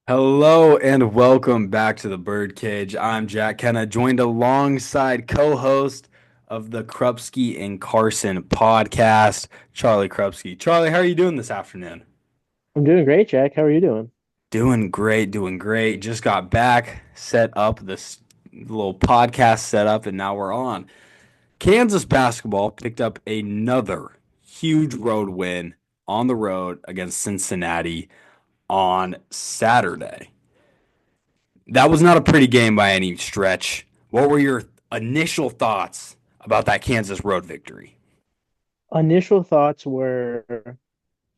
Hello and welcome back to the Birdcage. I'm Jack Kenna, joined alongside co-host of the Krupski and Carson podcast, Charlie Krupski. Charlie, how are you doing this afternoon? I'm doing great, Jack. How are you doing? Doing great, doing great. Just got back, set up this little podcast setup, and now we're on. Kansas basketball picked up another huge road win on the road against Cincinnati on Saturday. That was not a pretty game by any stretch. What were your initial thoughts about that Kansas road victory? Initial thoughts were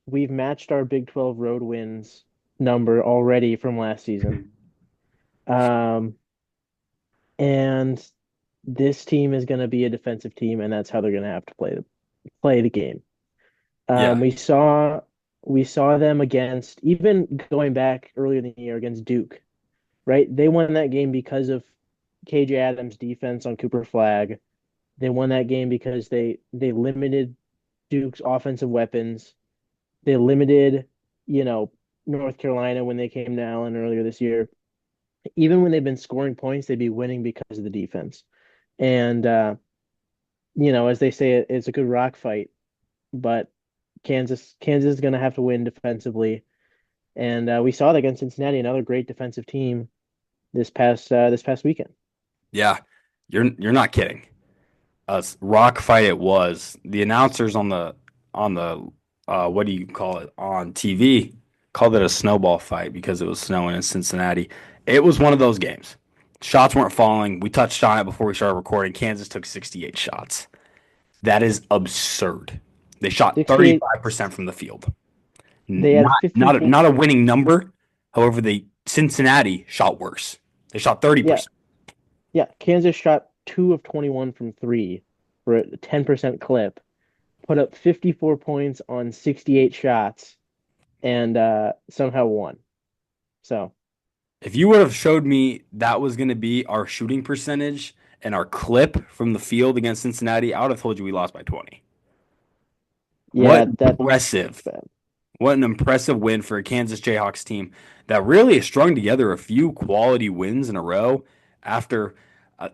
we've matched our Big 12 road wins number already from last season. Um, and this team is going to be a defensive team, and that's how they're going to have to play the game. Yeah, We saw them against even going back earlier in the year against Duke, right? They won that game because of KJ Adams' defense on Cooper Flag. They won that game because they limited Duke's offensive weapons. They limited, you know, North Carolina when they came to Allen earlier this year. Even when they've been scoring points, they'd be winning because of the defense. And as they say, it's a good rock fight, but Kansas is going to have to win defensively. And we saw that against Cincinnati, another great defensive team this past weekend. yeah, you're not kidding. A rock fight it was. The announcers on the what do you call it on TV called it a snowball fight because it was snowing in Cincinnati. It was one of those games. Shots weren't falling. We touched on it before we started recording. Kansas took 68 shots. That is absurd. They shot 68, 35% from the field. they had Not 54. a winning number. However, they Cincinnati shot worse. They shot Yeah, 30%. yeah. Kansas shot 2 of 21 from three for a 10% clip, put up 54 points on 68 shots, and somehow won. So, If you would have showed me that was going to be our shooting percentage and our clip from the field against Cincinnati, I would have told you we lost by 20. What yeah, that's impressive. bad. What an impressive win for a Kansas Jayhawks team that really has strung together a few quality wins in a row after a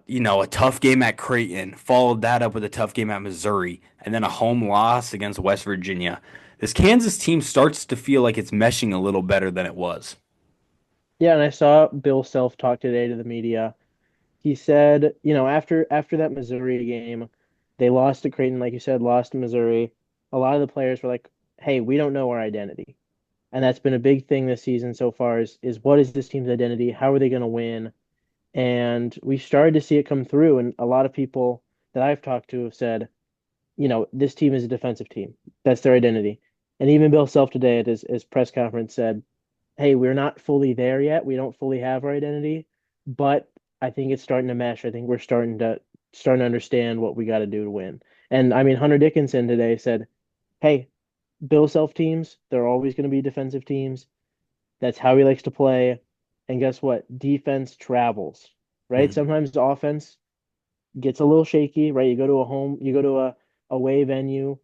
tough game at Creighton, followed that up with a tough game at Missouri, and then a home loss against West Virginia. This Kansas team starts to feel like it's meshing a little better than it was. Yeah, and I saw Bill Self talk today to the media. He said, after that Missouri game, they lost to Creighton, like you said, lost to Missouri. A lot of the players were like, "Hey, we don't know our identity." And that's been a big thing this season so far is what is this team's identity? How are they going to win? And we started to see it come through. And a lot of people that I've talked to have said, this team is a defensive team. That's their identity. And even Bill Self today at his press conference said, "Hey, we're not fully there yet. We don't fully have our identity, but I think it's starting to mesh. I think we're starting to understand what we got to do to win." And I mean, Hunter Dickinson today said, "Hey, Bill Self teams, they're always going to be defensive teams. That's how he likes to play. And guess what? Defense travels, right? Mhm. Sometimes the offense gets a little shaky, right? You go to a away venue,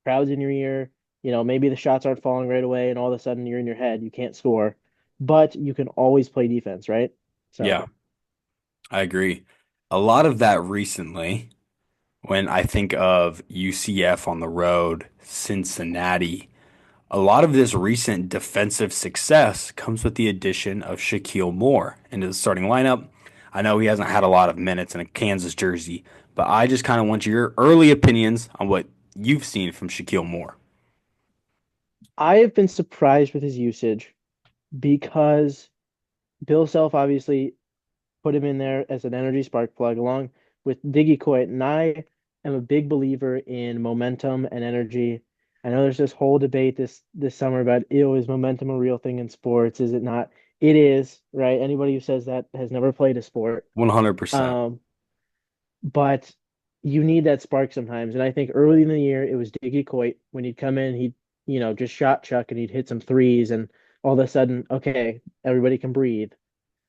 crowds in your ear, maybe the shots aren't falling right away, and all of a sudden you're in your head, you can't score, but you can always play defense, right? So Yeah, I agree. A lot of that recently, when I think of UCF on the road, Cincinnati, a lot of this recent defensive success comes with the addition of Shaquille Moore into the starting lineup. I know he hasn't had a lot of minutes in a Kansas jersey, but I just kind of want your early opinions on what you've seen from Shaquille Moore. I have been surprised with his usage because Bill Self obviously put him in there as an energy spark plug along with Diggy Coit. And I am a big believer in momentum and energy. I know there's this whole debate this summer about, ew, is momentum a real thing in sports? Is it not? It is, right? Anybody who says that has never played a sport. 100%. Um, but you need that spark sometimes. And I think early in the year it was Diggy Coit when he'd come in, he'd, just shot chuck and he'd hit some threes and all of a sudden, okay, everybody can breathe.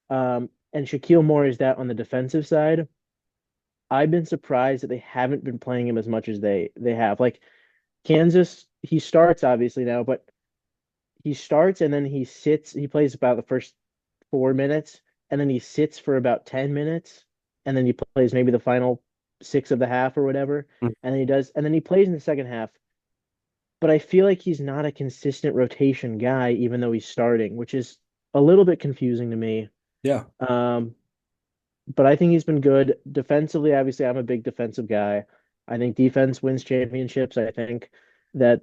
And Shaquille Moore is that on the defensive side. I've been surprised that they haven't been playing him as much as they have. Like Kansas, he starts obviously now, but he starts and then he sits. He plays about the first 4 minutes, and then he sits for about 10 minutes, and then he plays maybe the final six of the half or whatever, and then he plays in the second half. But I feel like he's not a consistent rotation guy, even though he's starting, which is a little bit confusing to me. Yeah. Um, but I think he's been good defensively. Obviously, I'm a big defensive guy. I think defense wins championships. I think that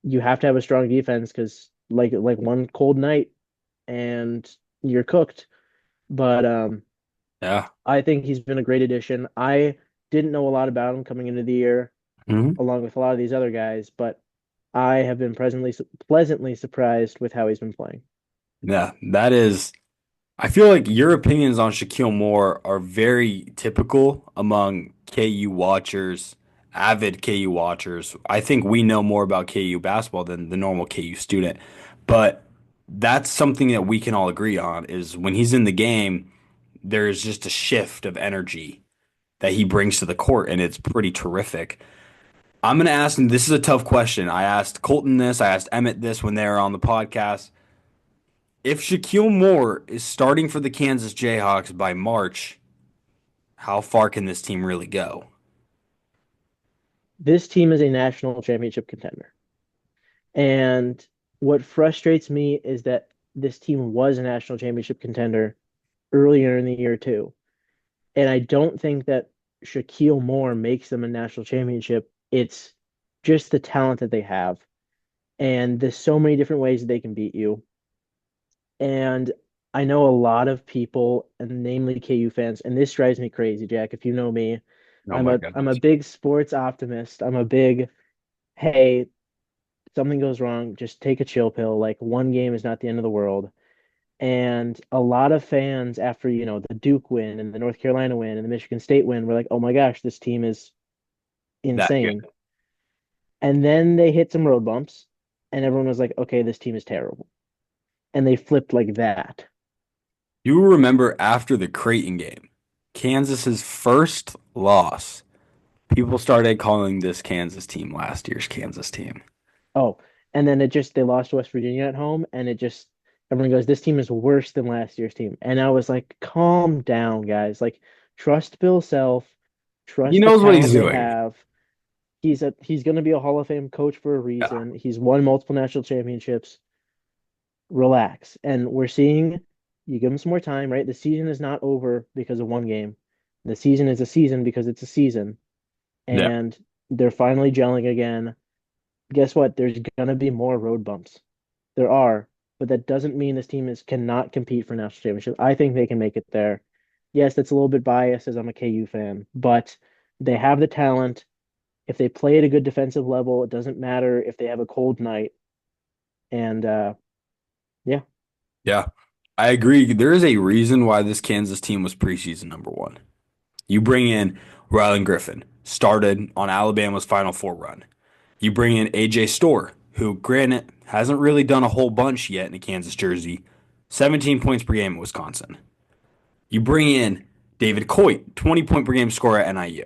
you have to have a strong defense because like one cold night and you're cooked. But Yeah. I think he's been a great addition. I didn't know a lot about him coming into the year, Mhm. along with a lot of these other guys, but I have been pleasantly surprised with how he's been playing. Yeah. That is. I feel like your opinions on Shaquille Moore are very typical among KU watchers, avid KU watchers. I think we know more about KU basketball than the normal KU student, but that's something that we can all agree on is when he's in the game, there's just a shift of energy that he brings to the court, and it's pretty terrific. I'm going to ask, and this is a tough question. I asked Colton this, I asked Emmett this when they were on the podcast. If Shaquille Moore is starting for the Kansas Jayhawks by March, how far can this team really go? This team is a national championship contender. And what frustrates me is that this team was a national championship contender earlier in the year too. And I don't think that Shaquille Moore makes them a national championship. It's just the talent that they have. And there's so many different ways that they can beat you. And I know a lot of people, and namely KU fans, and this drives me crazy, Jack. If you know me, Oh my I'm a goodness. big sports optimist. I'm a big, hey, something goes wrong, just take a chill pill. Like one game is not the end of the world. And a lot of fans after, the Duke win and the North Carolina win and the Michigan State win were like, "Oh my gosh, this team is That good. insane." And then they hit some road bumps and everyone was like, "Okay, this team is terrible." And they flipped like that. You remember after the Creighton game, Kansas's first loss, people started calling this Kansas team last year's Kansas team. Oh, and then they lost to West Virginia at home and it just everyone goes, "This team is worse than last year's team." And I was like, "Calm down, guys. Like trust Bill Self, He trust the knows what he's talent they doing. have." He's going to be a Hall of Fame coach for a Yeah. reason. He's won multiple national championships. Relax. And we're seeing you give him some more time, right? The season is not over because of one game. The season is a season because it's a season. Yeah. And they're finally gelling again. Guess what? There's going to be more road bumps. There are, but that doesn't mean this team is cannot compete for national championship. I think they can make it there. Yes, that's a little bit biased as I'm a KU fan, but they have the talent. If they play at a good defensive level, it doesn't matter if they have a cold night. And yeah, Yeah. I agree. There is a reason why this Kansas team was preseason number one. You bring in Rylan Griffin, started on Alabama's Final Four run. You bring in AJ Storr, who, granted, hasn't really done a whole bunch yet in a Kansas jersey, 17 points per game at Wisconsin. You bring in David Coit, 20-point per game scorer at NIU.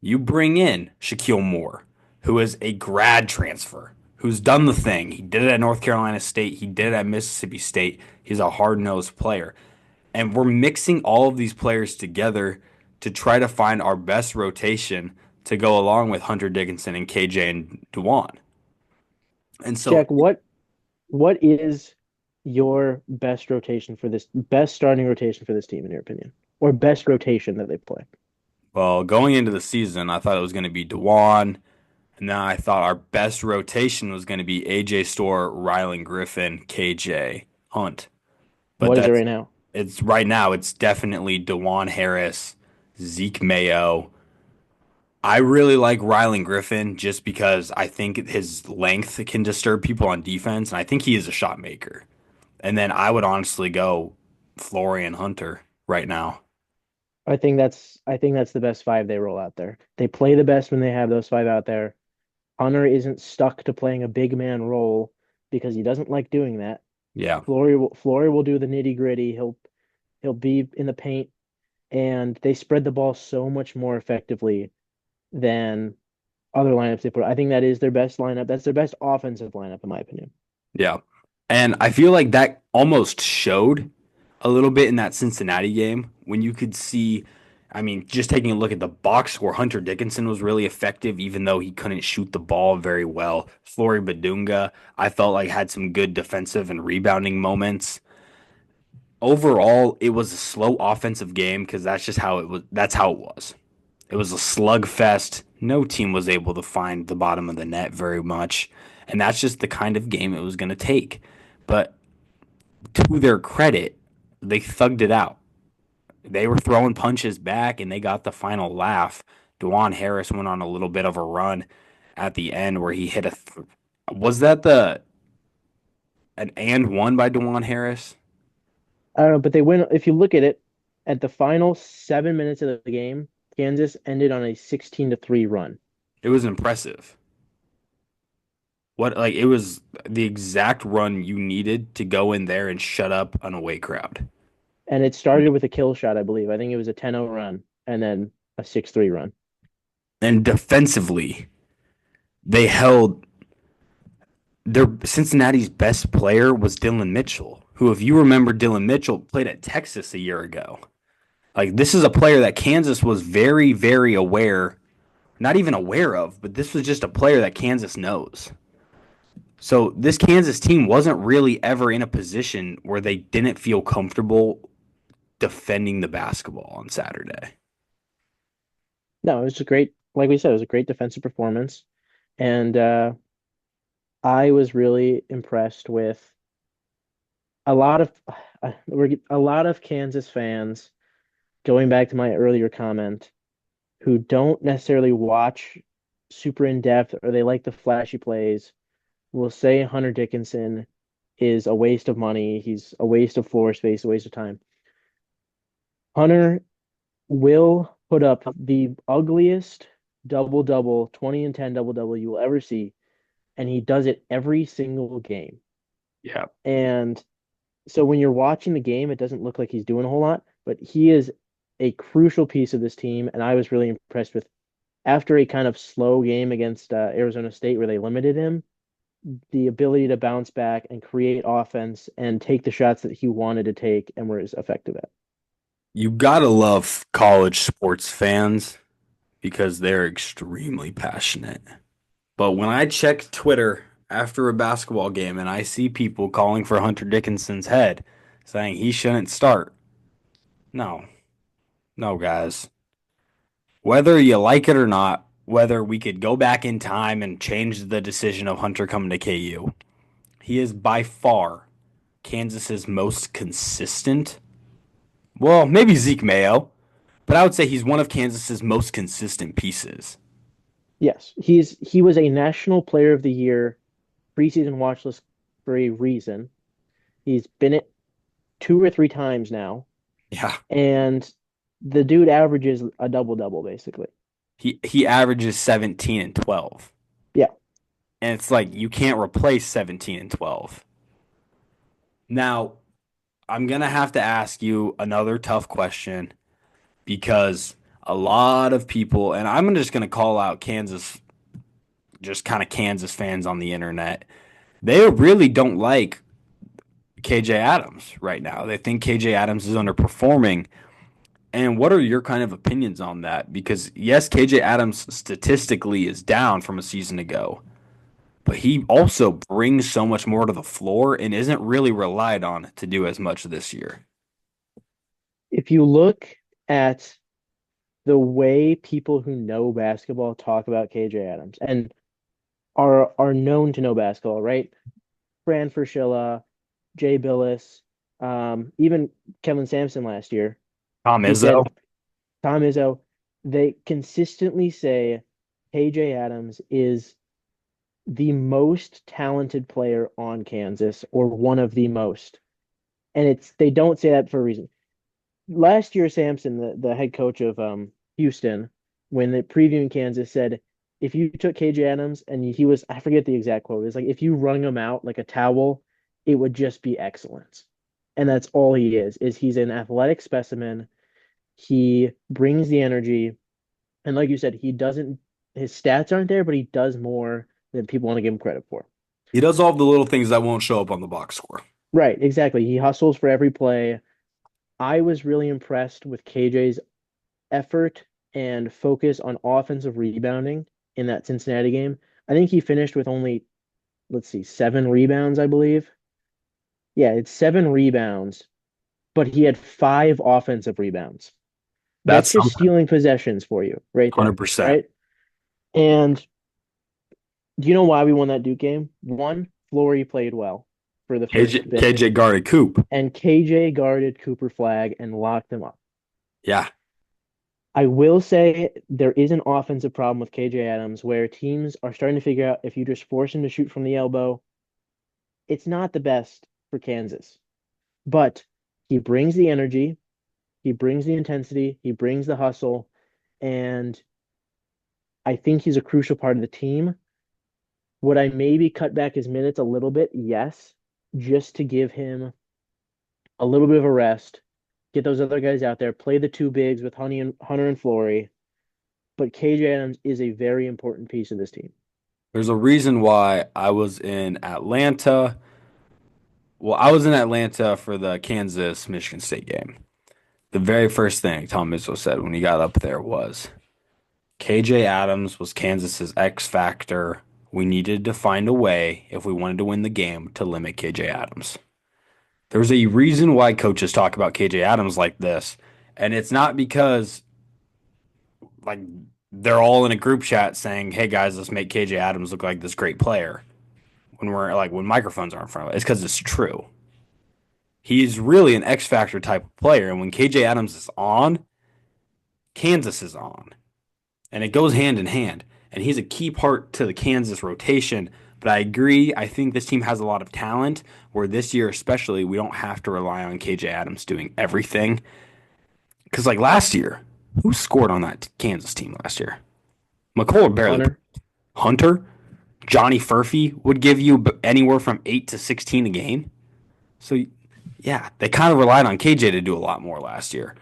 You bring in Shaquille Moore, who is a grad transfer, who's done the thing. He did it at North Carolina State, he did it at Mississippi State. He's a hard nosed player. And we're mixing all of these players together to try to find our best rotation to go along with Hunter Dickinson and KJ and Dewan. And so, Jack, what is your best starting rotation for this team in your opinion, or best rotation that they play? well, going into the season, I thought it was going to be Dewan, and then I thought our best rotation was going to be AJ Storr, Rylan Griffin, KJ Hunt. But What is it that's right now? it's right now. It's definitely Dewan Harris, Zeke Mayo. I really like Rylan Griffin just because I think his length can disturb people on defense, and I think he is a shot maker. And then I would honestly go Florian Hunter right now. I think that's the best five they roll out there. They play the best when they have those five out there. Hunter isn't stuck to playing a big man role because he doesn't like doing that. Yeah, Flory will do the nitty gritty. He'll be in the paint, and they spread the ball so much more effectively than other lineups they put. I think that is their best lineup. That's their best offensive lineup, in my opinion. yeah. And I feel like that almost showed a little bit in that Cincinnati game when you could see, I mean, just taking a look at the box score, Hunter Dickinson was really effective, even though he couldn't shoot the ball very well. Flory Badunga, I felt like had some good defensive and rebounding moments. Overall, it was a slow offensive game because that's just how it was. That's how it was. It was a slugfest. No team was able to find the bottom of the net very much. And that's just the kind of game it was going to take. But to their credit, they thugged it out. They were throwing punches back and they got the final laugh. Dwan Harris went on a little bit of a run at the end where he hit was that the an and one by Dwan Harris? I don't know, but they win. If you look at it, at the final 7 minutes of the game, Kansas ended on a 16-3 run. It was impressive. What like it was the exact run you needed to go in there and shut up an away crowd. And it started with a kill shot, I believe. I think it was a 10-0 run and then a 6-3 run. And defensively, they held their Cincinnati's best player was Dylan Mitchell, who, if you remember, Dylan Mitchell played at Texas a year ago. Like, this is a player that Kansas was very, very aware, not even aware of, but this was just a player that Kansas knows. So, this Kansas team wasn't really ever in a position where they didn't feel comfortable defending the basketball on Saturday. No, it was a great, like we said, it was a great defensive performance. And I was really impressed with a lot of a lot of Kansas fans, going back to my earlier comment, who don't necessarily watch super in depth or they like the flashy plays, will say Hunter Dickinson is a waste of money. He's a waste of floor space, a waste of time. Hunter will put up the ugliest double double, 20 and 10 double double you will ever see, and he does it every single game. Yeah. And so when you're watching the game, it doesn't look like he's doing a whole lot, but he is a crucial piece of this team. And I was really impressed with after a kind of slow game against Arizona State where they limited him, the ability to bounce back and create offense and take the shots that he wanted to take and was effective at. You gotta love college sports fans because they're extremely passionate. But when I check Twitter after a basketball game and I see people calling for Hunter Dickinson's head, saying he shouldn't start, no, no, guys. Whether you like it or not, whether we could go back in time and change the decision of Hunter coming to KU, he is by far Kansas's most consistent. Well, maybe Zeke Mayo, but I would say he's one of Kansas's most consistent pieces. Yes, he was a National Player of the Year preseason watch list for a reason. He's been it 2 or 3 times now, Yeah. and the dude averages a double double basically. He averages 17 and 12. Yeah, And it's like you can't replace 17 and 12. Now, I'm going to have to ask you another tough question because a lot of people, and I'm just going to call out Kansas, just kind of Kansas fans on the internet. They really don't like KJ Adams right now. They think KJ Adams is underperforming. And what are your kind of opinions on that? Because yes, KJ Adams statistically is down from a season ago, but he also brings so much more to the floor and isn't really relied on to do as much this year. if you look at the way people who know basketball talk about KJ Adams and are known to know basketball, right? Fran Fraschilla, Jay Billis, even Kevin Sampson last year, Tom who Izzo, said Tom Izzo, they consistently say KJ Adams is the most talented player on Kansas or one of the most. And it's they don't say that for a reason. Last year, Sampson, the head coach of Houston, when the previewing Kansas said, if you took KJ Adams and he was, I forget the exact quote, it's like if you wrung him out like a towel, it would just be excellence. And that's all he is he's an athletic specimen. He brings the energy. And like you said, he doesn't, his stats aren't there, but he does more than people want to give him credit for. He does all of the little things that won't show up on the box score. Right, exactly. He hustles for every play. I was really impressed with KJ's effort and focus on offensive rebounding in that Cincinnati game. I think he finished with only, let's see, 7 rebounds, I believe. Yeah, it's 7 rebounds, but he had 5 offensive rebounds. That's That's just something. stealing possessions for you right there, 100%. right? And do you know why we won that Duke game? One, Flory played well for the first bit, KJ guarded Coop. and KJ guarded Cooper Flag and locked him up. Yeah, I will say there is an offensive problem with KJ Adams where teams are starting to figure out if you just force him to shoot from the elbow, it's not the best for Kansas. But he brings the energy, he brings the intensity, he brings the hustle, and I think he's a crucial part of the team. Would I maybe cut back his minutes a little bit? Yes, just to give him a little bit of a rest, get those other guys out there, play the two bigs with Hunter and Flory. But KJ Adams is a very important piece of this team. there's a reason why I was in Atlanta. Well, I was in Atlanta for the Kansas Michigan State game. The very first thing Tom Izzo said when he got up there was KJ Adams was Kansas's X factor. We needed to find a way, if we wanted to win the game, to limit KJ Adams. There's a reason why coaches talk about KJ Adams like this, and it's not because like they're all in a group chat saying, "Hey guys, let's make KJ Adams look like this great player." When microphones are in front of it, it's because it's true. He's really an X factor type of player, and when KJ Adams is on, Kansas is on, and it goes hand in hand. And he's a key part to the Kansas rotation. But I agree. I think this team has a lot of talent. Where this year, especially, we don't have to rely on KJ Adams doing everything. Because like last year, who scored on that Kansas team last year? McCullough barely. Hunter, Hunter, Johnny Furphy would give you anywhere from 8 to 16 a game. So yeah, they kind of relied on KJ to do a lot more last year.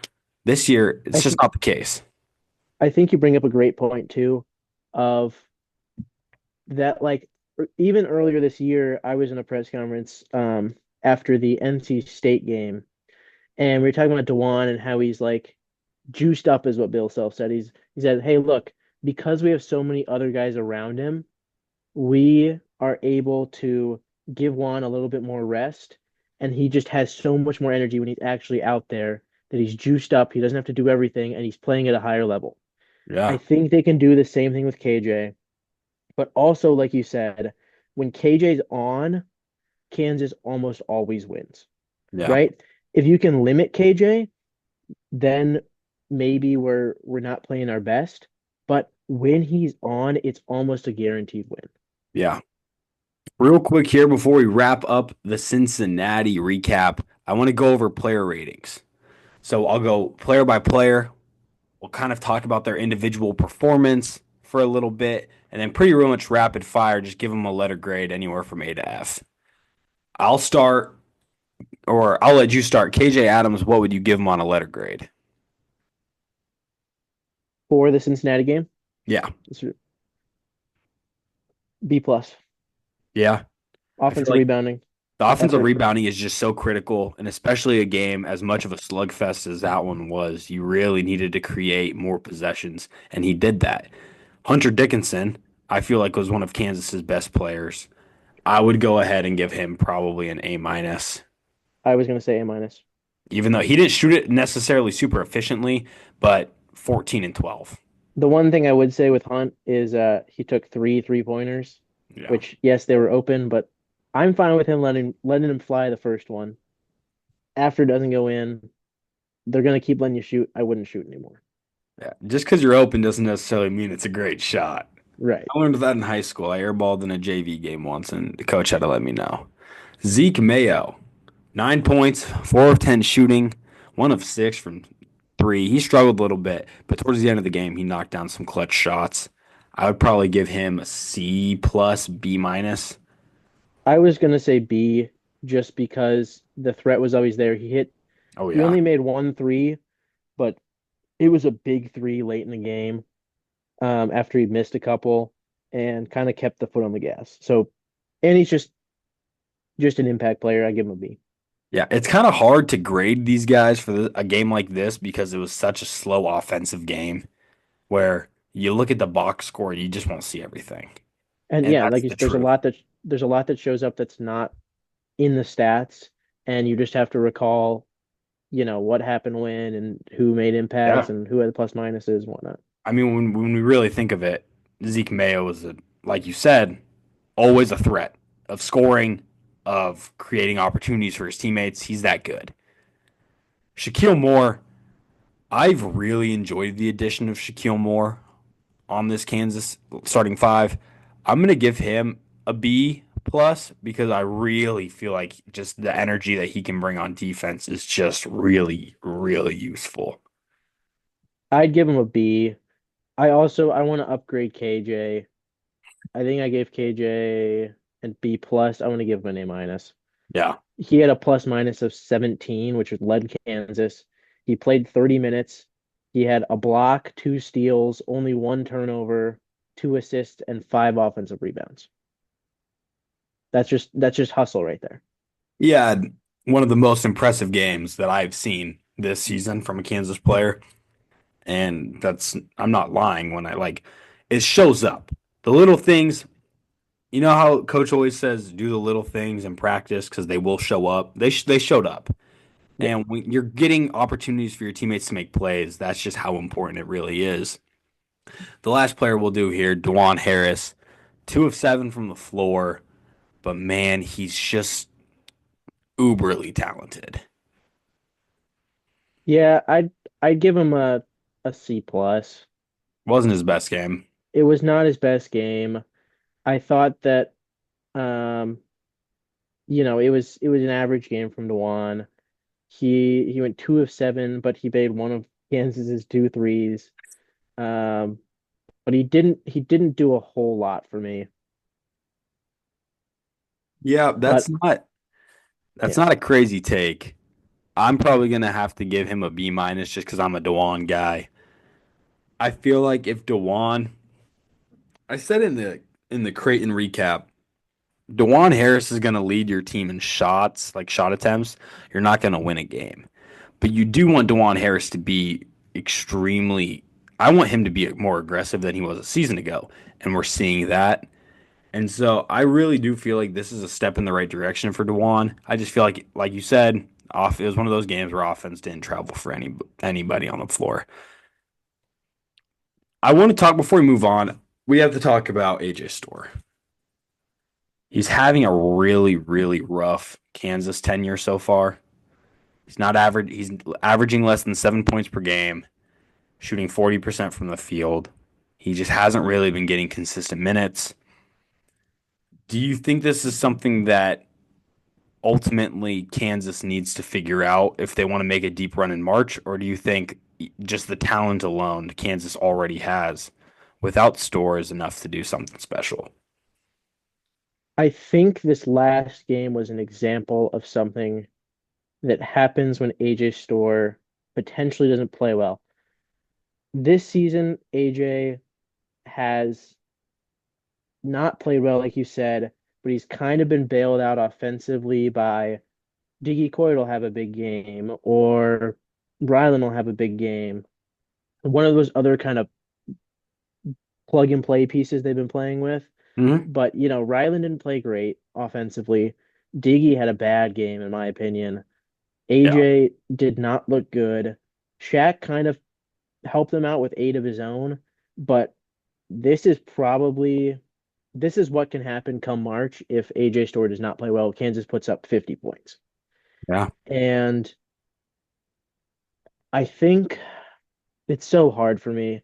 This year, I it's just think not the case. I think you bring up a great point too, of that even earlier this year, I was in a press conference after the NC State game, and we were talking about DeJuan and how he's like juiced up, is what Bill Self said. He said, "Hey, look, because we have so many other guys around him, we are able to give Juan a little bit more rest, and he just has so much more energy when he's actually out there that he's juiced up. He doesn't have to do everything, and he's playing at a higher level." I Yeah, think they can do the same thing with KJ, but also, like you said, when KJ's on, Kansas almost always wins, yeah, right? If you can limit KJ, then maybe we're not playing our best. But when he's on, it's almost a guaranteed win. yeah. Real quick here before we wrap up the Cincinnati recap, I want to go over player ratings. So I'll go player by player. We'll kind of talk about their individual performance for a little bit, and then pretty much rapid fire, just give them a letter grade anywhere from A to F. I'll start, or I'll let you start. KJ Adams, what would you give him on a letter grade? For the Cincinnati game, Yeah, it's B plus. yeah. I feel Offensive like rebounding, the offensive effort. rebounding is just so critical, and especially a game as much of a slugfest as that one was, you really needed to create more possessions, and he did that. Hunter Dickinson, I feel like was one of Kansas's best players. I would go ahead and give him probably an A minus, I was gonna say A minus. even though he didn't shoot it necessarily super efficiently, but 14 and 12. The one thing I would say with Hunt is he took 3 3-pointers, Yeah. which yes, they were open, but I'm fine with him letting him fly the first one. After it doesn't go in, they're gonna keep letting you shoot. I wouldn't shoot anymore. Yeah. Just because you're open doesn't necessarily mean it's a great shot. Right. I learned that in high school. I airballed in a JV game once, and the coach had to let me know. Zeke Mayo, 9 points, 4 of 10 shooting, 1 of 6 from three. He struggled a little bit, but towards the end of the game, he knocked down some clutch shots. I would probably give him a C plus, B minus. I was gonna say B just because the threat was always there. Oh He yeah, only made 1 3, but it was a big three late in the game, after he missed a couple and kind of kept the foot on the gas. So And he's just an impact player. I give him a B. Yeah, it's kind of hard to grade these guys for a game like this because it was such a slow offensive game where you look at the box score and you just won't see everything. And And yeah, that's like the truth. there's a lot that shows up that's not in the stats, and you just have to recall, what happened when and who made impacts Yeah. and who had the plus minuses and whatnot. I mean, when we really think of it, Zeke Mayo is like you said, always a threat of scoring, of creating opportunities for his teammates. He's that good. Shaquille Moore, I've really enjoyed the addition of Shaquille Moore on this Kansas starting five. I'm gonna give him a B plus because I really feel like just the energy that he can bring on defense is just really, really useful. I'd give him a B. I want to upgrade KJ. I think I gave KJ an B plus. I want to give him an A minus. Yeah. He had a plus minus of 17, which led Kansas. He played 30 minutes. He had a block, two steals, only one turnover, two assists, and five offensive rebounds. That's just hustle right there. Yeah, one of the most impressive games that I've seen this season from a Kansas player. And that's, I'm not lying when I like, it shows up. The little things, you know how coach always says, do the little things in practice because they will show up. They showed up. Yeah. And when you're getting opportunities for your teammates to make plays, that's just how important it really is. The last player we'll do here, Dwan Harris, 2 of 7 from the floor, but man, he's just uberly talented. Yeah, I'd give him a C plus. Wasn't his best game. It was not his best game. I thought that um, it was an average game from Dewan. He went 2 of 7, but he made one of Kansas's two threes. Um, but he didn't do a whole lot for me. Yeah, But that's yeah, not a crazy take. I'm probably gonna have to give him a B minus just because I'm a Dewan guy. I feel like if Dewan, I said in the Creighton recap, Dewan Harris is gonna lead your team in shots, like shot attempts. You're not gonna win a game, but you do want Dewan Harris to be extremely. I want him to be more aggressive than he was a season ago, and we're seeing that. And so I really do feel like this is a step in the right direction for Dewan. I just feel like you said, off it was one of those games where offense didn't travel for anybody on the floor. I want to talk before we move on. We have to talk about AJ Storr. He's having a really, really rough Kansas tenure so far. He's not average. He's averaging less than 7 points per game, shooting 40% from the field. He just hasn't really been getting consistent minutes. Do you think this is something that ultimately Kansas needs to figure out if they want to make a deep run in March, or do you think just the talent alone Kansas already has without Storr is enough to do something special? I think this last game was an example of something that happens when AJ Storr potentially doesn't play well. This season, AJ has not played well, like you said, but he's kind of been bailed out offensively by Diggy Coit will have a big game, or Rylan will have a big game. One of those other kind of plug and play pieces they've been playing with. Mm-hmm. But, Rylan didn't play great offensively. Diggy had a bad game, in my opinion. Yeah. AJ did not look good. Shaq kind of helped them out with 8 of his own, but this is probably this is what can happen come March if AJ Storr does not play well. Kansas puts up 50 points. Yeah. And I think it's so hard for me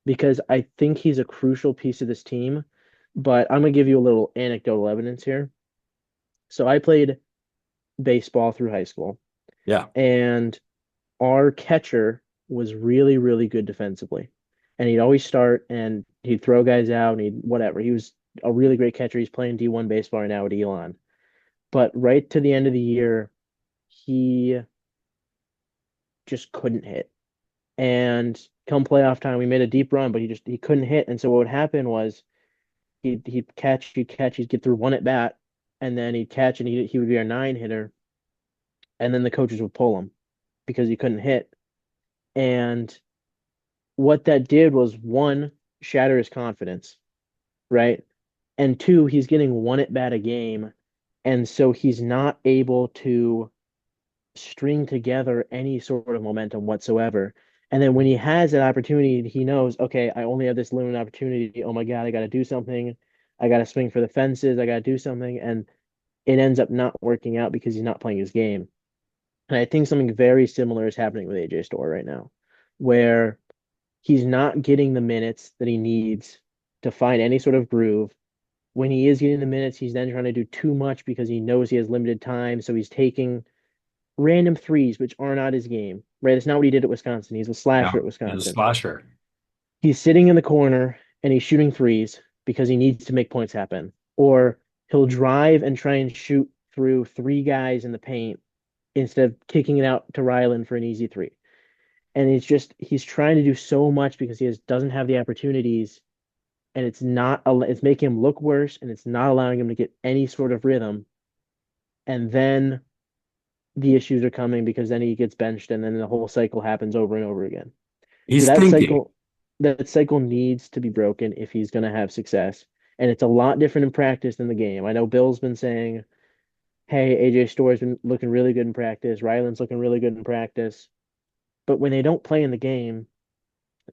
because I think he's a crucial piece of this team. But I'm gonna give you a little anecdotal evidence here. So I played baseball through high school, Yeah. and our catcher was really, really good defensively. And he'd always start and he'd throw guys out and he'd whatever. He was a really great catcher. He's playing D1 baseball right now at Elon. But right to the end of the year, he just couldn't hit. And come playoff time, we made a deep run, but he couldn't hit. And so what would happen was he'd get through one at bat, and then he'd catch and he would be our nine hitter, and then the coaches would pull him because he couldn't hit. And what that did was one, shatter his confidence, right? And two, he's getting one at bat a game, and so he's not able to string together any sort of momentum whatsoever. And then when he has that opportunity, he knows, okay, I only have this limited opportunity. Oh my God, I got to do something. I got to swing for the fences. I got to do something. And it ends up not working out because he's not playing his game. And I think something very similar is happening with AJ Storr right now, where he's not getting the minutes that he needs to find any sort of groove. When he is getting the minutes, he's then trying to do too much because he knows he has limited time. So he's taking random threes, which are not his game, right? It's not what he did at Wisconsin. He's a Yeah, slasher at he's a Wisconsin. slasher. He's sitting in the corner and he's shooting threes because he needs to make points happen. Or he'll drive and try and shoot through three guys in the paint instead of kicking it out to Ryland for an easy three. And it's just he's trying to do so much because doesn't have the opportunities, and it's making him look worse, and it's not allowing him to get any sort of rhythm. And then the issues are coming because then he gets benched, and then the whole cycle happens over and over again. So He's thinking. that cycle needs to be broken if he's going to have success. And it's a lot different in practice than the game. I know Bill's been saying, "Hey, AJ Store's been looking really good in practice. Ryland's looking really good in practice." But when they don't play in the game,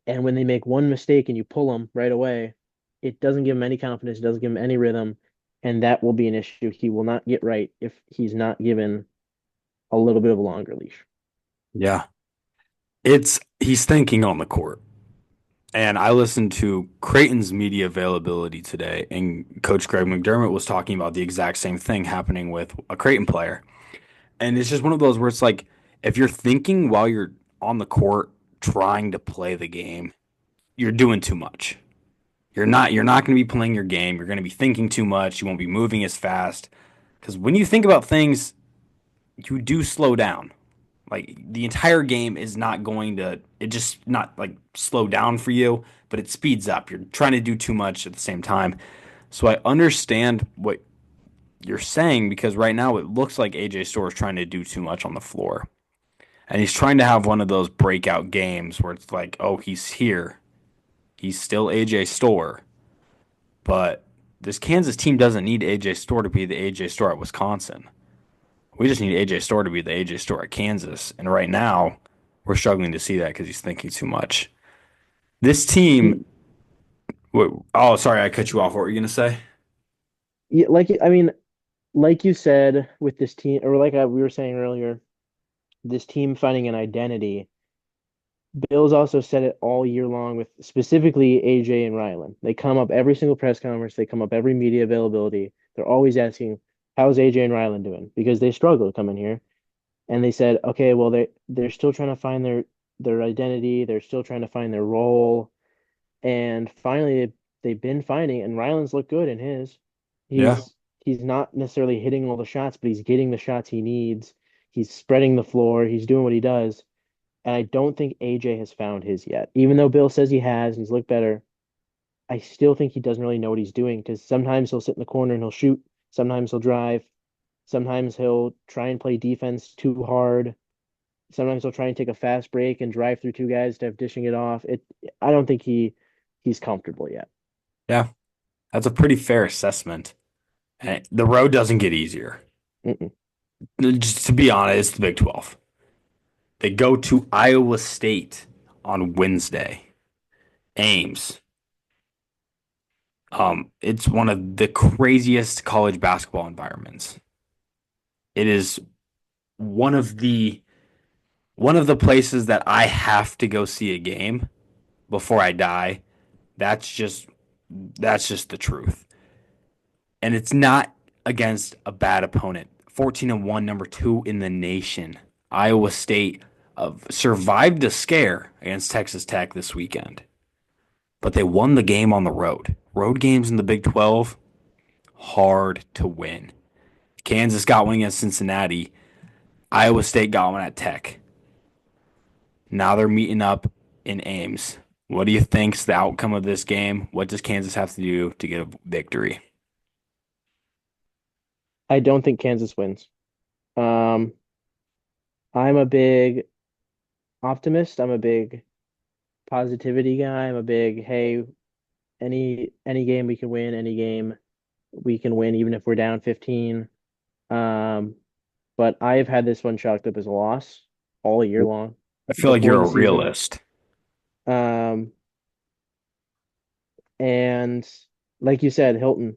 and when they make one mistake and you pull them right away, it doesn't give him any confidence. It doesn't give him any rhythm, and that will be an issue he will not get right if he's not given a little bit of a longer leash. Yeah. He's thinking on the court. And I listened to Creighton's media availability today, and Coach Greg McDermott was talking about the exact same thing happening with a Creighton player. And it's just one of those where it's like, if you're thinking while you're on the court trying to play the game, you're doing too much. You're not going to be playing your game. You're going to be thinking too much. You won't be moving as fast. Because when you think about things, you do slow down. Like the entire game is not going to, it just not like slow down for you, but it speeds up. You're trying to do too much at the same time. So I understand what you're saying because right now it looks like AJ Storr is trying to do too much on the floor. And he's trying to have one of those breakout games where it's like, oh, he's here. He's still AJ Storr. But this Kansas team doesn't need AJ Storr to be the AJ Storr at Wisconsin. We just need AJ Storr to be the AJ Storr at Kansas. And right now, we're struggling to see that because he's thinking too much. This team. Wait, oh, sorry, I cut you off. What were you gonna say? Yeah, like you said with this team, or we were saying earlier, this team finding an identity. Bill's also said it all year long with specifically AJ and Ryland. They come up every single press conference, they come up every media availability. They're always asking, "How's AJ and Ryland doing?" Because they struggle to come in here. And they said, "Okay, well they're still trying to find their identity. They're still trying to find their role." And finally, they've been finding, and Ryland's looked good in his. Yeah. He's not necessarily hitting all the shots, but he's getting the shots he needs. He's spreading the floor. He's doing what he does. And I don't think AJ has found his yet. Even though Bill says he has and he's looked better, I still think he doesn't really know what he's doing because sometimes he'll sit in the corner and he'll shoot. Sometimes he'll drive. Sometimes he'll try and play defense too hard. Sometimes he'll try and take a fast break and drive through two guys instead of dishing it off. I don't think he's comfortable yet. Yeah. That's a pretty fair assessment. And the road doesn't get easier. Mm-mm. Just to be honest, it's the Big 12. They go to Iowa State on Wednesday. Ames. It's one of the craziest college basketball environments. It is one of the one of the places that I have to go see a game before I die. That's just that's just the truth. And it's not against a bad opponent. 14-1, number 2 in the nation. Iowa State survived a scare against Texas Tech this weekend, but they won the game on the road. Road games in the Big 12, hard to win. Kansas got one against Cincinnati. Iowa State got one at Tech. Now they're meeting up in Ames. What do you think's the outcome of this game? What does Kansas have to do to get a victory? I don't think Kansas wins. Um, I'm a big optimist. I'm a big positivity guy. I'm a big, hey, any game we can win, any game we can win, even if we're down 15. Um, but I've had this one chalked up as a loss all year long I feel like before you're the a season. realist. Um, and like you said, Hilton,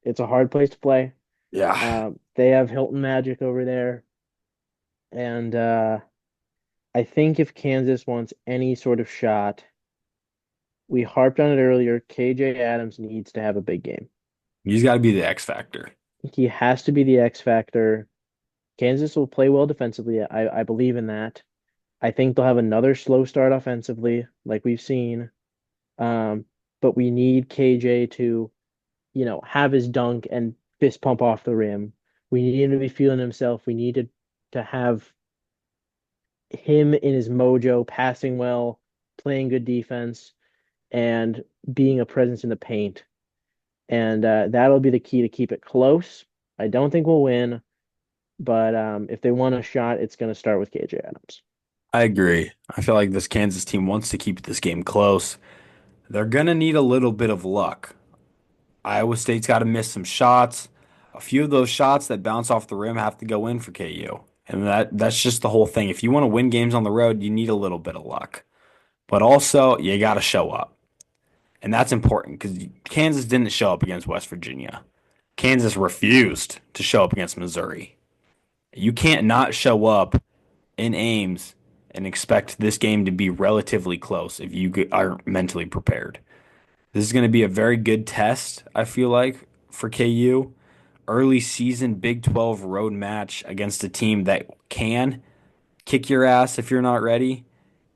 it's a hard place to play. Yeah. They have Hilton Magic over there, and I think if Kansas wants any sort of shot, we harped on it earlier. KJ Adams needs to have a big game. He's got to be the X factor. He has to be the X factor. Kansas will play well defensively. I believe in that. I think they'll have another slow start offensively, like we've seen. Um, but we need KJ to, have his dunk and fist pump off the rim. We need him to be feeling himself. We need to have him in his mojo, passing well, playing good defense, and being a presence in the paint. And that'll be the key to keep it close. I don't think we'll win, but if they want a shot, it's going to start with KJ Adams. I agree. I feel like this Kansas team wants to keep this game close. They're going to need a little bit of luck. Iowa State's got to miss some shots. A few of those shots that bounce off the rim have to go in for KU. And that's just the whole thing. If you want to win games on the road, you need a little bit of luck. But also, you got to show up. And that's important because Kansas didn't show up against West Virginia. Kansas refused to show up against Missouri. You can't not show up in Ames and expect this game to be relatively close if you are mentally prepared. This is going to be a very good test, I feel like, for KU. Early season Big 12 road match against a team that can kick your ass if you're not ready.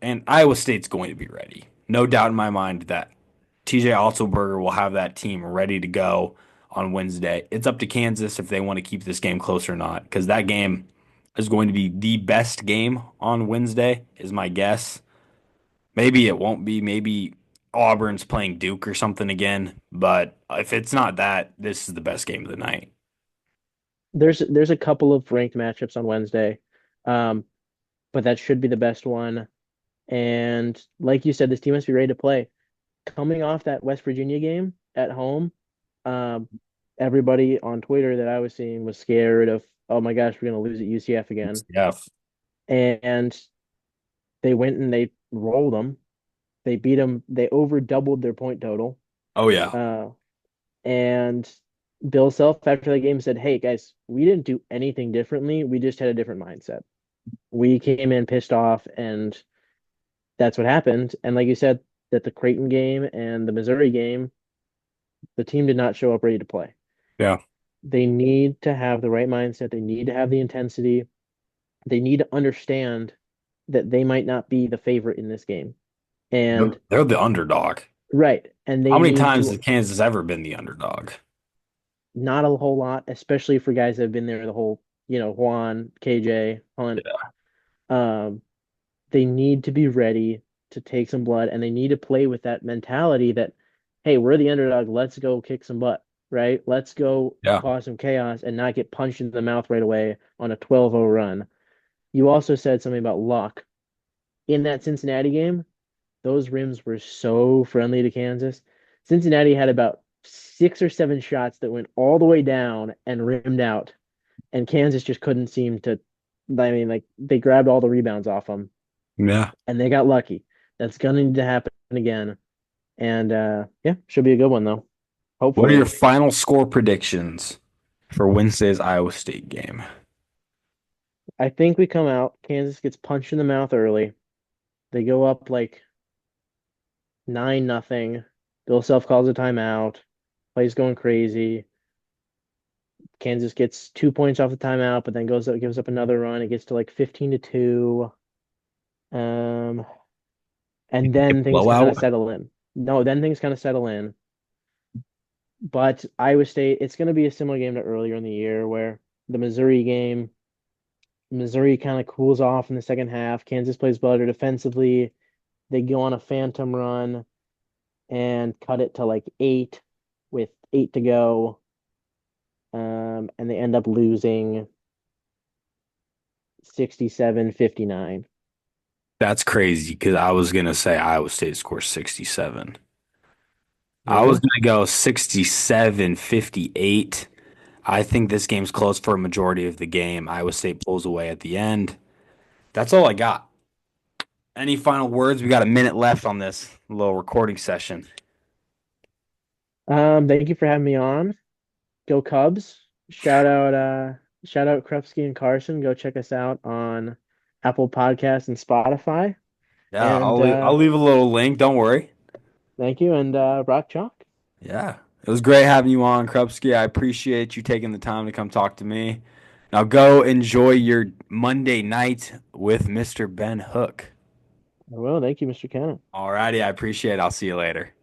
And Iowa State's going to be ready. No doubt in my mind that TJ Otzelberger will have that team ready to go on Wednesday. It's up to Kansas if they want to keep this game close or not, because that game is going to be the best game on Wednesday, is my guess. Maybe it won't be. Maybe Auburn's playing Duke or something again. But if it's not that, this is the best game of the night. There's a couple of ranked matchups on Wednesday, um, but that should be the best one. And like you said, this team must be ready to play. Coming off that West Virginia game at home, um, everybody on Twitter that I was seeing was scared of, oh my gosh, we're going to lose at UCF again. Yeah. And they went and they rolled them. They beat them. They over doubled their point total. Oh yeah. Uh, and Bill Self after the game said, "Hey guys, we didn't do anything differently. We just had a different mindset. We came in pissed off, and that's what happened." And like you said, that the Creighton game and the Missouri game, the team did not show up ready to play. Yeah. They need to have the right mindset. They need to have the intensity. They need to understand that they might not be the favorite in this game. And They're the underdog. right, and How they many need times has to Kansas ever been the underdog? not a whole lot, especially for guys that have been there the whole, Juan, KJ, Hunt. Um, they need to be ready to take some blood and they need to play with that mentality that, hey, we're the underdog. Let's go kick some butt, right? Let's go Yeah. cause some chaos and not get punched in the mouth right away on a 12-0 run. You also said something about luck. In that Cincinnati game, those rims were so friendly to Kansas. Cincinnati had about 6 or 7 shots that went all the way down and rimmed out, and Kansas just couldn't seem to. I mean, like they grabbed all the rebounds off them, Yeah. and they got lucky. That's gonna need to happen again, and yeah, should be a good one though. What are your Hopefully, final score predictions for Wednesday's Iowa State game? I think we come out. Kansas gets punched in the mouth early. They go up like 9-0. Bill Self calls a timeout. Plays going crazy. Kansas gets 2 points off the timeout, but then goes up, gives up another run. It gets to like 15-2. Um, and then things kind of Blowout? settle in. No, then things kind of settle in. But Iowa State, it's going to be a similar game to earlier in the year where the Missouri game, Missouri kind of cools off in the second half. Kansas plays better defensively. They go on a phantom run and cut it to like 8 with 8 to go. And they end up losing 67-59. That's crazy because I was gonna say Iowa State scores 67. I was Really? gonna go 67-58. I think this game's close for a majority of the game. Iowa State pulls away at the end. That's all I got. Any final words? We got a minute left on this little recording session. Thank you for having me on. Go Cubs. Shout out Krupski and Carson. Go check us out on Apple Podcasts and Spotify. Yeah, And I'll leave a little link. Don't worry. thank you and rock chalk. Yeah, it was great having you on, Krupski. I appreciate you taking the time to come talk to me. Now go enjoy your Monday night with Mr. Ben Hook. I will. Thank you, Mr. Cannon. Alrighty, I appreciate it. I'll see you later.